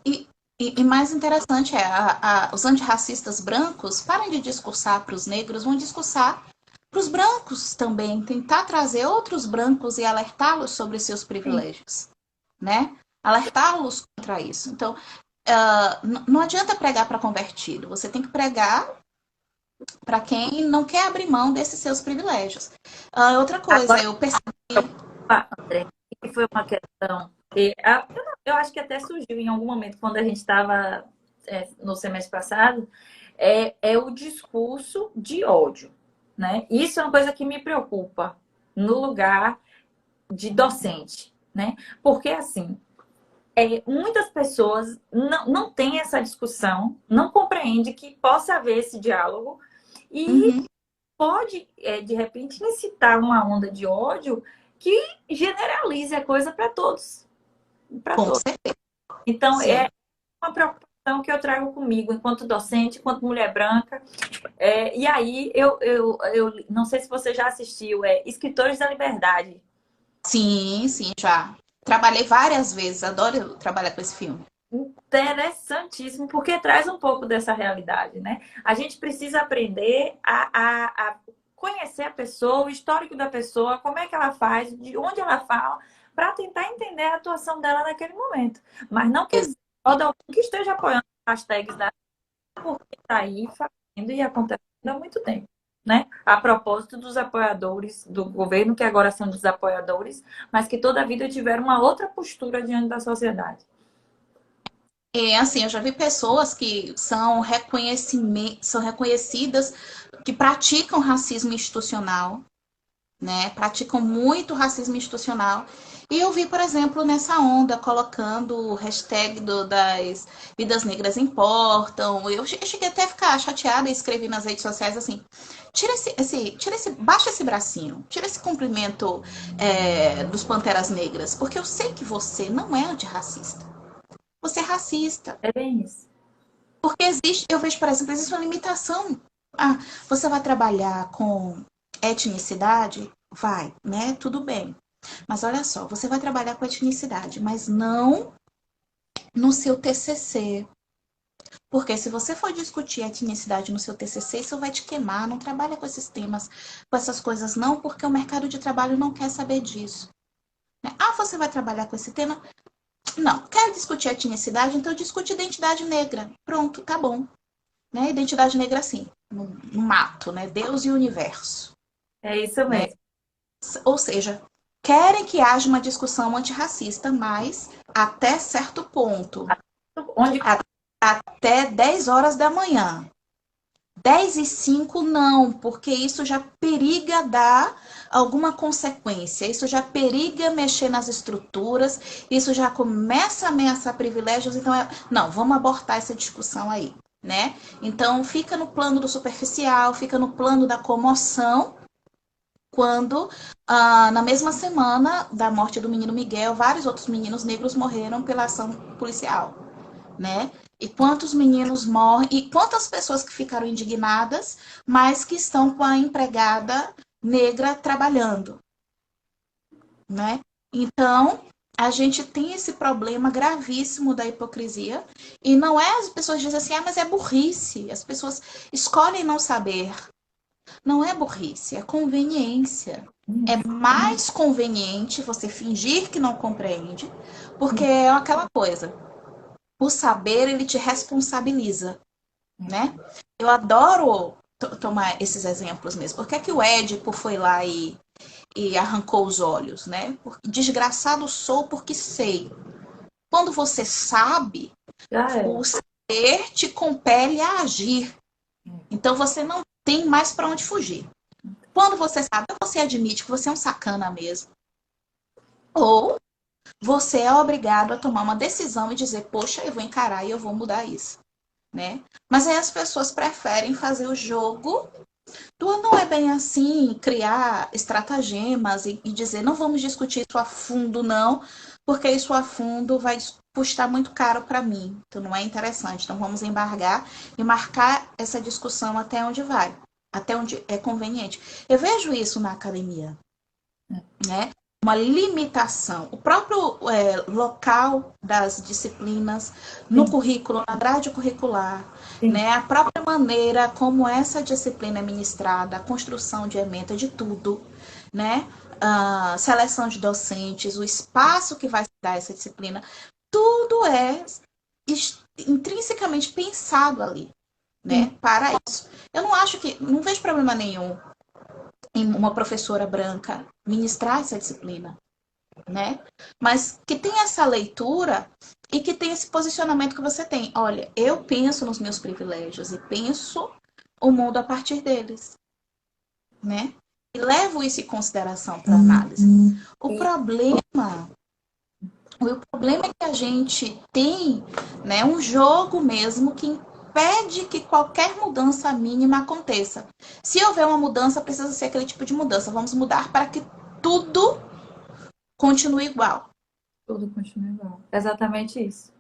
e mais interessante é, os antirracistas brancos parem de discursar para os negros, vão discursar para os brancos também, tentar trazer outros brancos e alertá-los sobre seus privilégios, né? Alertá-los contra isso. Então, não adianta pregar para convertido, você tem que pregar para quem não quer abrir mão desses seus privilégios. Outra coisa, Agora, eu percebi. André, que foi uma questão que eu acho que até surgiu em algum momento quando a gente estava no semestre passado, é o discurso de ódio, né? Isso é uma coisa que me preocupa no lugar de docente, né? Porque assim, muitas pessoas não têm essa discussão, não compreendem que possa haver esse diálogo e Uhum, pode, de repente, incitar uma onda de ódio que generalize a coisa para todos. Para com todos. certeza, Então, sim. é uma preocupação que eu trago comigo, enquanto docente, enquanto mulher branca. E aí, eu não sei se você já assistiu, Escritores da Liberdade. Sim, sim, já. Trabalhei várias vezes, adoro trabalhar com esse filme. Interessantíssimo, porque traz um pouco dessa realidade, né? A gente precisa aprender a conhecer a pessoa, o histórico da pessoa, como é que ela faz, de onde ela fala, para tentar entender a atuação dela naquele momento. Mas não quer dizer que esteja apoiando hashtags da porque está aí fazendo e acontecendo há muito tempo. Né? A propósito dos apoiadores do governo, que agora são desapoiadores, mas que toda a vida tiveram uma outra postura diante da sociedade. E assim, eu já vi pessoas que são reconhecidas, que praticam racismo institucional, né? Praticam muito racismo institucional. E eu vi, por exemplo, nessa onda, colocando o hashtag das vidas negras importam. Eu cheguei até a ficar chateada e escrevi nas redes sociais assim: baixa esse bracinho, tira esse cumprimento dos Panteras Negras, porque eu sei que você não é antirracista. Você é racista. É bem isso. Porque existe, eu vejo, por exemplo, existe uma limitação. Ah, você vai trabalhar com etnicidade? Vai, né? Tudo bem. Mas olha só, você vai trabalhar com etnicidade, mas não no seu TCC. Porque se você for discutir etnicidade no seu TCC, isso vai te queimar. Não trabalha com esses temas, com essas coisas, não, porque o mercado de trabalho não quer saber disso. Né? Ah, você vai trabalhar com esse tema? Não, quer discutir etnicidade? Então discute identidade negra. Pronto, tá bom. Né? Identidade negra assim, no mato, né? Deus e o universo, É isso né? mesmo. Ou seja, querem que haja uma discussão antirracista, mas até certo ponto, Onde até 10 horas da manhã. 10h05 não, porque isso já periga dar alguma consequência, isso já periga mexer nas estruturas, isso já começa a ameaçar privilégios, então não, vamos abortar essa discussão aí, né? Então fica no plano do superficial, fica no plano da comoção, quando na mesma semana da morte do menino Miguel, vários outros meninos negros morreram pela ação policial, né? E quantos meninos morrem, e quantas pessoas que ficaram indignadas, mas que estão com a empregada negra trabalhando, né? Então, a gente tem esse problema gravíssimo da hipocrisia, e não é as pessoas dizem assim, ah, mas é burrice, as pessoas escolhem não saber. Não é burrice, é conveniência. É mais conveniente você fingir que não compreende, porque é aquela coisa. O saber, ele te responsabiliza, né? Eu adoro tomar esses exemplos mesmo. Por que é que o Édipo foi lá e arrancou os olhos, né? Porque desgraçado sou porque sei. Quando você sabe, já o é. saber te compele a agir. Então você não tem mais para onde fugir. Quando você sabe, você admite que você é um sacana mesmo. Ou você é obrigado a tomar uma decisão e dizer, poxa, eu vou encarar e eu vou mudar isso. Né? Mas aí as pessoas preferem fazer o jogo do não é bem assim, criar estratagemas e dizer não vamos discutir isso a fundo, não, porque isso a fundo vai custar muito caro para mim. Então não é interessante. Então vamos embargar e marcar essa discussão até onde vai, até onde é conveniente. Eu vejo isso na academia, né? Uma limitação. O próprio local das disciplinas no Sim, currículo, na grade curricular, sim. né? A própria maneira como essa disciplina é ministrada, a construção de ementa de tudo, né? A seleção de docentes, o espaço que vai se dar essa disciplina, tudo é intrinsecamente pensado ali, Sim. né? Para isso. Eu não acho que, não vejo problema nenhum em uma professora branca ministrar essa disciplina, né? Mas que tem essa leitura e que tem esse posicionamento que você tem. Olha, eu penso nos meus privilégios e penso o mundo a partir deles, né? E levo isso em consideração para análise. O E, problema, o problema é que a gente tem, né, um jogo mesmo que impede que qualquer mudança mínima aconteça. Se houver uma mudança, precisa ser aquele tipo de mudança. Vamos mudar para que tudo continue igual. tudo continua igual. Exatamente isso.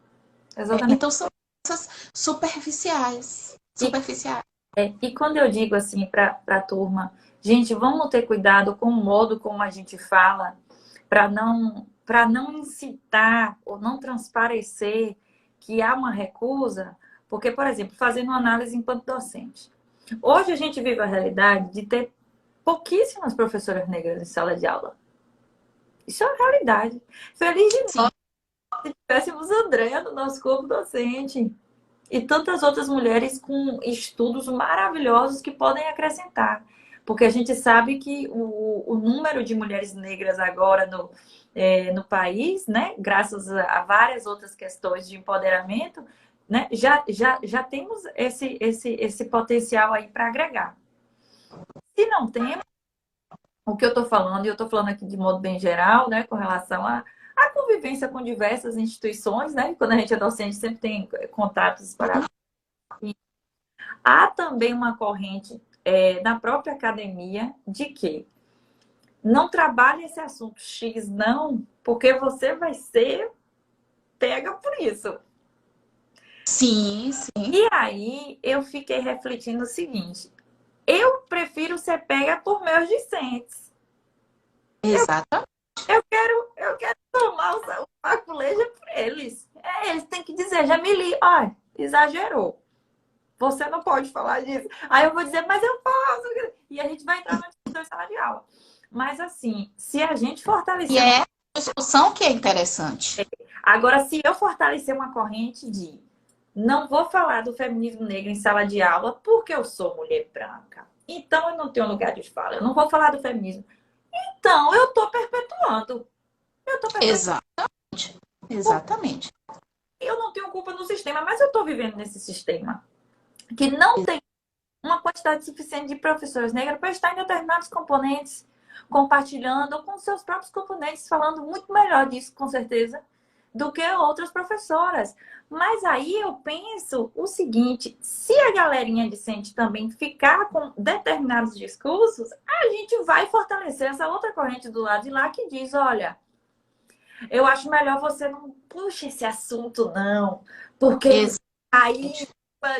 Exatamente. Então são essas superficiais. E, Superficiais. e quando eu digo assim para a turma, gente, vamos ter cuidado com o modo como a gente fala, para não incitar ou não transparecer que há uma recusa, porque, por exemplo, fazendo uma análise enquanto docente. Hoje a gente vive a realidade de ter pouquíssimas professoras negras em sala de aula. Isso é uma realidade. Feliz de Sim, nós se tivéssemos Andréa no nosso corpo docente. E tantas outras mulheres com estudos maravilhosos que podem acrescentar. Porque a gente sabe que o número de mulheres negras agora no país, né, graças a várias outras questões de empoderamento, né, já temos esse potencial aí para agregar. Se não temos, o que eu estou falando, e eu estou falando aqui de modo bem geral, né, com relação à convivência com diversas instituições, né, quando a gente é docente sempre tem contatos para... Há também uma corrente na própria academia de que não trabalhe esse assunto X, não, porque você vai ser pega por isso. Sim, sim. E aí eu fiquei refletindo o seguinte: eu prefiro ser pega por meus discentes. Exato. Eu quero tomar o saculeja por eles. Eles têm que dizer, Jamile, olha, exagerou. Você não pode falar disso. Aí eu vou dizer, mas eu posso. E a gente vai entrar na discussão em sala de aula. Mas assim, se a gente fortalecer... E é a discussão que é interessante. Agora, se eu fortalecer uma corrente de não vou falar do feminismo negro em sala de aula porque eu sou mulher branca. Então eu não tenho lugar de fala. Eu não vou falar do feminismo. Então eu estou perpetuando. Exatamente. Exatamente. Eu não tenho culpa no sistema, mas eu estou vivendo nesse sistema que não tem uma quantidade suficiente de professores negros para estar em determinados componentes, compartilhando com seus próprios componentes, falando muito melhor disso, com certeza, do que outras professoras. Mas aí eu penso o seguinte: se a galerinha discente também ficar com determinados discursos, a gente vai fortalecer essa outra corrente do lado de lá que diz, olha, eu acho melhor você não puxa esse assunto, não, porque aí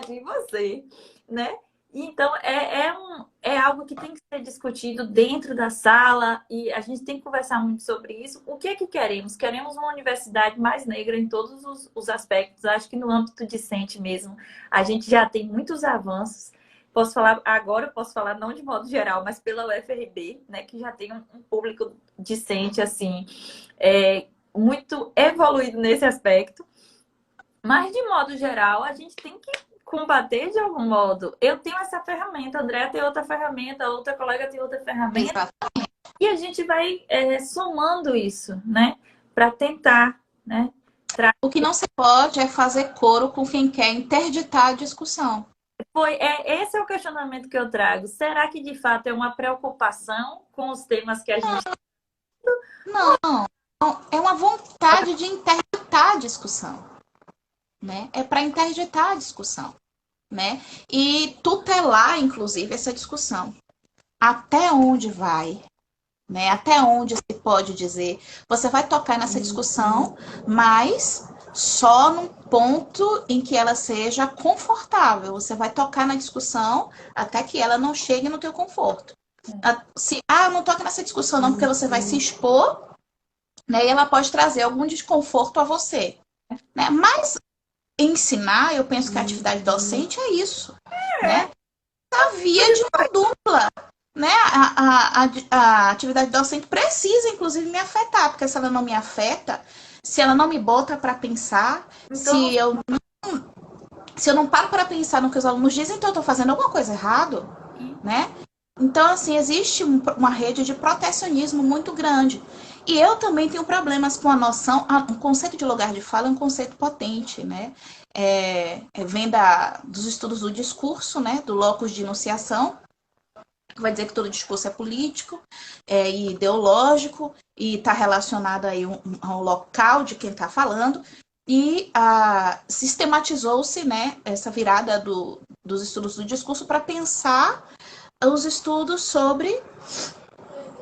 de você, né? Então, é algo que tem que ser discutido dentro da sala e a gente tem que conversar muito sobre isso. O que é que queremos? Queremos uma universidade mais negra em todos os aspectos. Acho que no âmbito discente mesmo, a gente já tem muitos avanços. Posso falar agora, posso falar não de modo geral, mas pela UFRB, né, que já tem um público discente, assim, muito evoluído nesse aspecto. Mas, de modo geral, a gente tem que combater de algum modo. Eu tenho essa ferramenta, a Andrea tem outra ferramenta, outra colega tem outra ferramenta. Exatamente. E a gente vai somando isso, né? Para tentar, né? O que não se pode é fazer coro com quem quer interditar a discussão. Esse é o questionamento que eu trago. Será que, de fato, é uma preocupação com os temas que a gente... Não. É uma vontade de interditar a discussão. Né? É para interditar a discussão, né? E tutelar, inclusive, essa discussão. Até onde vai, né? Até onde se pode dizer. Você vai tocar nessa discussão, mas só num ponto em que ela seja confortável. Você vai tocar na discussão até que ela não chegue no teu conforto. Não toca nessa discussão não, porque você vai se expor, né? E ela pode trazer algum desconforto a você, né? Mas ensinar, eu penso que a atividade docente é isso, né? A via de mão dupla, né? A atividade docente precisa, inclusive, me afetar, porque se ela não me afeta, se ela não me bota para pensar, então... se eu não paro para pensar no que os alunos dizem, então eu estou fazendo alguma coisa errado, né? Então, assim, existe uma rede de protecionismo muito grande. E eu também tenho problemas com a noção, o conceito de lugar de fala é um conceito potente, né? Vem dos estudos do discurso, né? Do locus de enunciação, que vai dizer que todo discurso é político, e ideológico, e está relacionado aí ao local de quem está falando. E sistematizou-se, né, essa virada dos estudos do discurso para pensar os estudos sobre,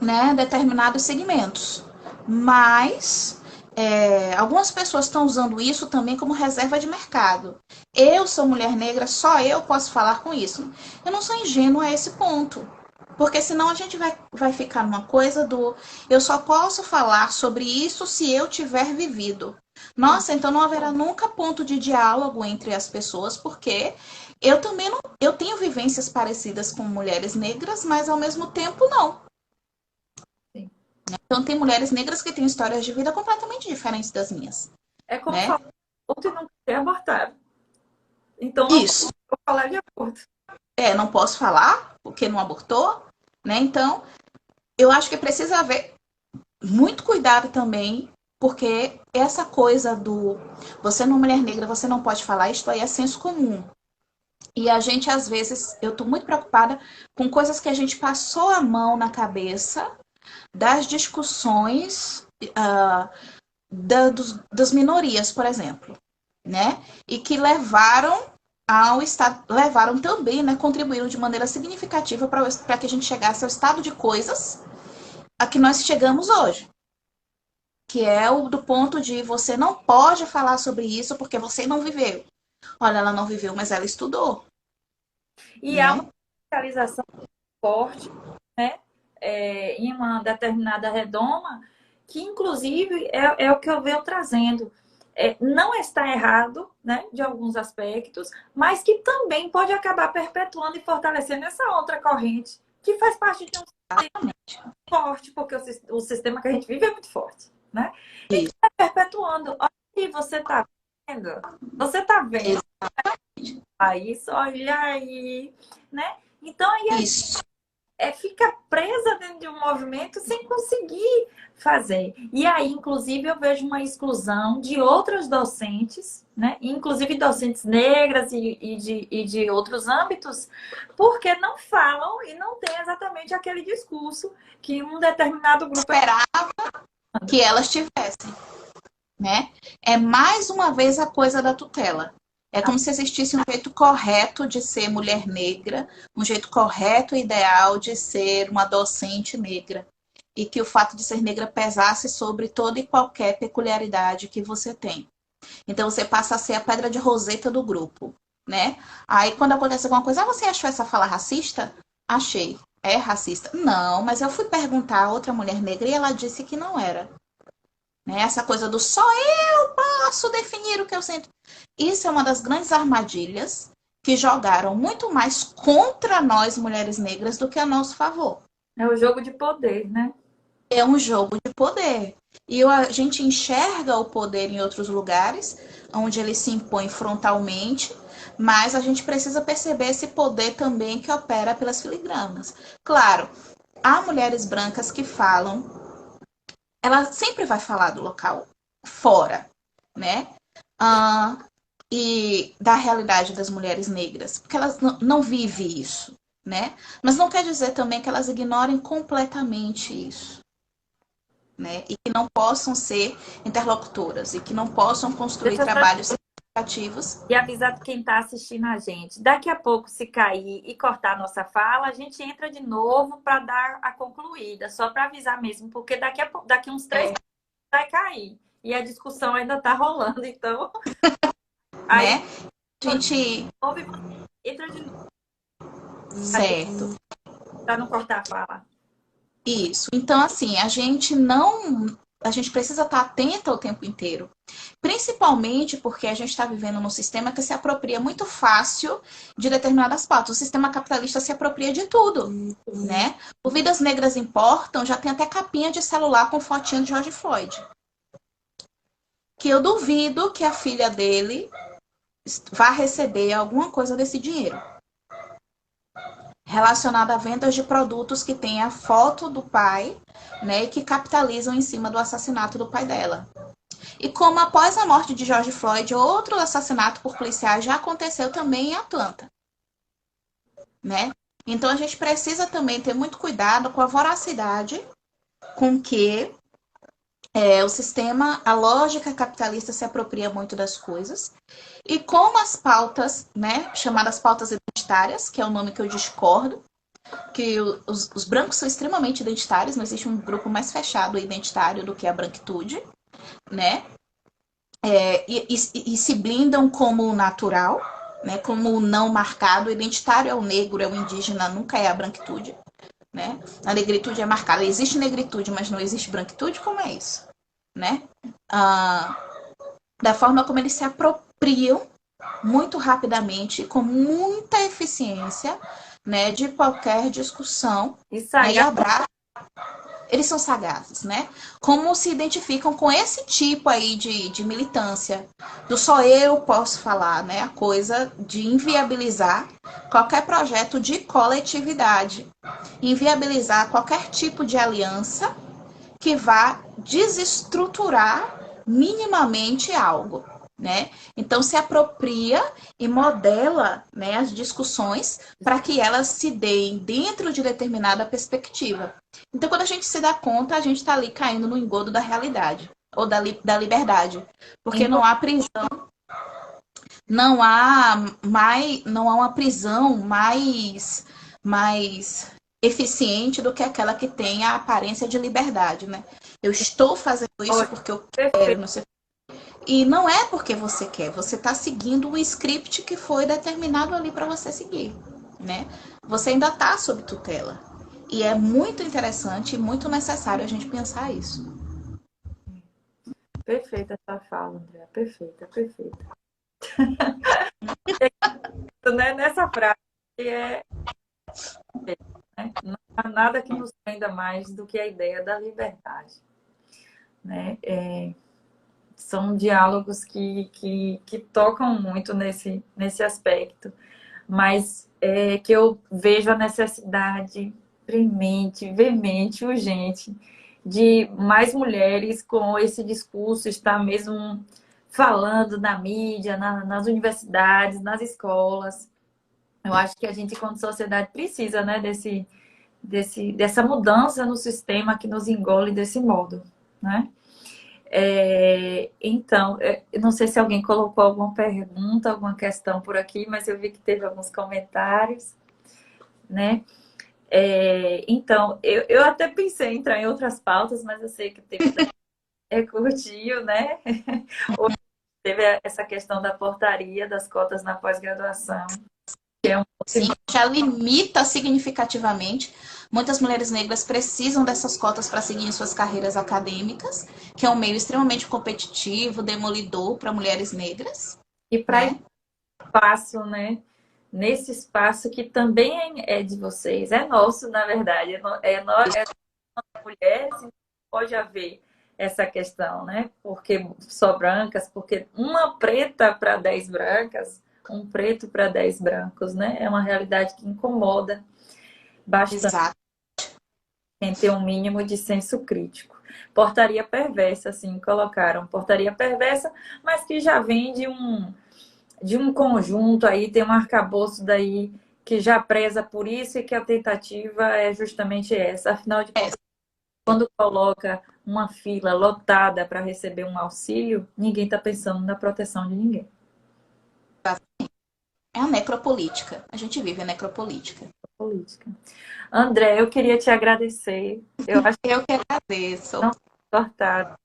né, determinados segmentos. Mas algumas pessoas estão usando isso também como reserva de mercado. Eu sou mulher negra, só eu posso falar com isso. Eu não sou ingênua a esse ponto. Porque senão a gente vai ficar numa coisa do eu só posso falar sobre isso se eu tiver vivido. Nossa, então não haverá nunca ponto de diálogo entre as pessoas, porque eu também não, eu tenho vivências parecidas com mulheres negras, mas ao mesmo tempo não. Sim. Então tem mulheres negras que têm histórias de vida completamente diferentes das minhas. É como falar que não quer abortar. Então não isso. Vou falar de aborto. Não posso falar porque não abortou, né? Então, eu acho que precisa haver muito cuidado também, porque essa coisa do você não é mulher negra, você não pode falar, isto aí é senso comum. E a gente, às vezes, eu tô muito preocupada com coisas que a gente passou a mão na cabeça das discussões das minorias, por exemplo, né? E que levaram ao estado, levaram também, né, contribuíram de maneira significativa para que a gente chegasse ao estado de coisas a que nós chegamos hoje. Que é o do ponto de você não pode falar sobre isso porque você não viveu. Olha, ela não viveu, mas ela estudou, E há né? uma especialização forte, né? Em uma determinada redoma, que inclusive é o que eu venho trazendo. Não está errado, né, de alguns aspectos, mas que também pode acabar perpetuando e fortalecendo essa outra corrente, que faz parte de um sistema forte, porque o sistema que a gente vive é muito forte, né? E que está perpetuando. Olha aí, você está vendo? Você está vendo? Isso, olha aí, né? Então aí a Isso. fica presa dentro de um movimento sem conseguir fazer. E aí, inclusive, eu vejo uma exclusão de outras docentes, né? Inclusive docentes negras e de outros âmbitos, porque não falam e não tem exatamente aquele discurso que um determinado grupo Esperava que elas tivessem, né? É mais uma vez a coisa da tutela. É como se existisse um jeito correto de ser mulher negra, um jeito correto e ideal de ser uma docente negra. E que o fato de ser negra pesasse sobre toda e qualquer peculiaridade que você tem. Então você passa a ser a pedra de roseta do grupo, né? Aí quando acontece alguma coisa, você achou essa fala racista? Achei. É racista? Não, mas eu fui perguntar a outra mulher negra e ela disse que não era. Né? Essa coisa do só eu posso definir o que eu sinto. Isso é uma das grandes armadilhas que jogaram muito mais contra nós, mulheres negras, do que a nosso favor. é o jogo de poder, né? É um jogo de poder. E a gente enxerga o poder em outros lugares, onde ele se impõe frontalmente, mas a gente precisa perceber esse poder também que opera pelas filigranas. Claro, há mulheres brancas que falam, ela sempre vai falar do local fora, né? Ah, e da realidade das mulheres negras, porque elas não vivem isso, né? Mas não quer dizer também que elas ignorem completamente isso, né? E que não possam ser interlocutoras e que não possam construir Deixa eu só trabalhos significativos. e avisar quem está assistindo a gente. Daqui a pouco, se cair e cortar a nossa fala, a gente entra de novo para dar a concluída, só para avisar mesmo, porque daqui uns 3 vai cair. E a discussão ainda está rolando, então. Aí, Né? A gente. ouve, entra de novo Certo. para não cortar a fala. Isso. Então, assim, a gente não. A gente precisa estar atenta o tempo inteiro. Principalmente porque a gente está vivendo num sistema que se apropria muito fácil de determinadas pautas. O sistema capitalista se apropria de tudo, né? O Vidas Negras Importam já tem até capinha de celular com fotinho de George Floyd. Que eu duvido que a filha dele vá receber alguma coisa desse dinheiro relacionada a vendas de produtos que têm a foto do pai, né, e que capitalizam em cima do assassinato do pai dela. E como após a morte de George Floyd, outro assassinato por policiais já aconteceu também em Atlanta, né? Então a gente precisa também ter muito cuidado com a voracidade com que o sistema, a lógica capitalista se apropria muito das coisas. E como as pautas, né, chamadas pautas identitárias, que é o nome que eu discordo, que os brancos são extremamente identitários, não existe um grupo mais fechado e identitário do que a branquitude, né? E se blindam como natural, né? Como o não marcado. O identitário é o negro, é o indígena, nunca é a branquitude, né? A negritude é marcada. Existe negritude, mas não existe branquitude? Como é isso? Né? Da forma como eles se apropriam muito rapidamente, com muita eficiência, né, de qualquer discussão, né, e abraço. Eles são sagazes, né? Como se identificam com esse tipo aí de militância, do só eu posso falar, né? A coisa de inviabilizar qualquer projeto de coletividade, inviabilizar qualquer tipo de aliança que vá desestruturar minimamente algo, né? Então se apropria e modela, né, as discussões para que elas se deem dentro de determinada perspectiva. Então quando a gente se dá conta, a gente está ali caindo no engodo da realidade ou da liberdade, porque não há prisão, não há uma prisão mais eficiente do que aquela que tem a aparência de liberdade, né? Eu estou fazendo isso porque eu quero, não sei. E não é porque você quer, você está seguindo um script que foi determinado ali para você seguir, né? Você ainda está sob tutela. E é muito interessante e muito necessário a gente pensar isso. Perfeita essa fala, André. Perfeita, perfeita. Né? Nessa frase é, né? Não há nada que nos prenda mais do que a ideia da liberdade. Né? São diálogos que tocam muito nesse aspecto, mas que eu vejo a necessidade premente, veemente, urgente de mais mulheres com esse discurso estar mesmo falando na mídia, nas universidades, nas escolas. Eu acho que a gente, como sociedade, precisa, né, dessa mudança no sistema que nos engole desse modo, né? Então, eu não sei se alguém colocou alguma pergunta, alguma questão por aqui, mas eu vi que teve alguns comentários, né? Então, eu até pensei em entrar em outras pautas, mas eu sei que o tempo é curtinho, né? Hoje teve essa questão da portaria das cotas na pós-graduação, que é um Sim, já limita significativamente. Muitas mulheres negras precisam dessas cotas para seguir suas carreiras acadêmicas, que é um meio extremamente competitivo, demolidor para mulheres negras. e para Né? espaço, né? Nesse espaço que também é de vocês, é nosso, na verdade, nós, mulheres, pode haver essa questão, né? Porque só brancas, porque uma preta para 10 brancas, um preto para 10 brancos, né? É uma realidade que incomoda bastante. Exato. Quem tem um mínimo de senso crítico. Portaria perversa, assim, colocaram. Portaria perversa, mas que já vem de um conjunto aí, tem um arcabouço daí que já preza por isso e que a tentativa é justamente essa. Afinal de contas, quando coloca uma fila lotada para receber um auxílio, ninguém está pensando na proteção de ninguém. É a necropolítica. A gente vive a necropolítica. Política. André, eu queria te agradecer. Eu acho Eu que agradeço. que não cortado.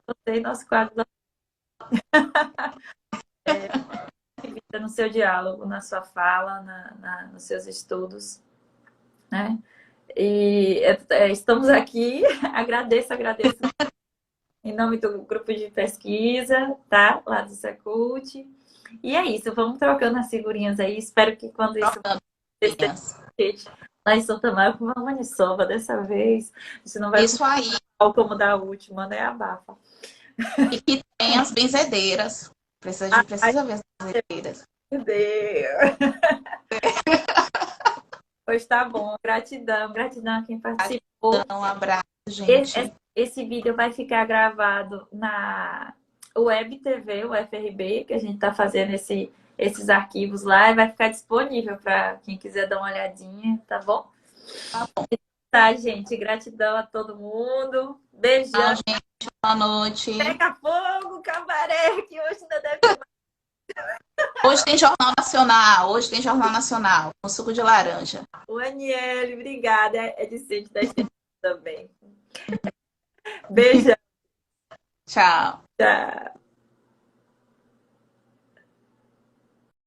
Gostei do nosso quadro no seu diálogo, na sua fala, nos seus estudos, né? E estamos aqui, agradeço em nome do grupo de pesquisa, tá? Lá do Secult. E é isso, vamos trocando as figurinhas aí. Espero que quando isso acontecer, lá em Santa Maria, com uma maniçoba dessa vez, você não vai isso aí. como da última, né? Abafa. E que tem as benzedeiras. Precisa ver as benzedeiras. Meu Deus! Pois tá bom, gratidão a quem participou. Um abraço, gente. Esse vídeo vai ficar gravado na Web TV, o FRB, que a gente tá fazendo esses arquivos lá, e vai ficar disponível para quem quiser dar uma olhadinha, tá bom? Tá bom. Tá, gente, gratidão a todo mundo. Beijão. Tchau, gente. Boa noite. Pega fogo, cabaré, que hoje ainda deve ter. Hoje tem Jornal Nacional. Hoje tem Jornal Nacional. Com suco de laranja. O Aniele, obrigada. É decente da gente também. Beijo. Tchau. Tchau.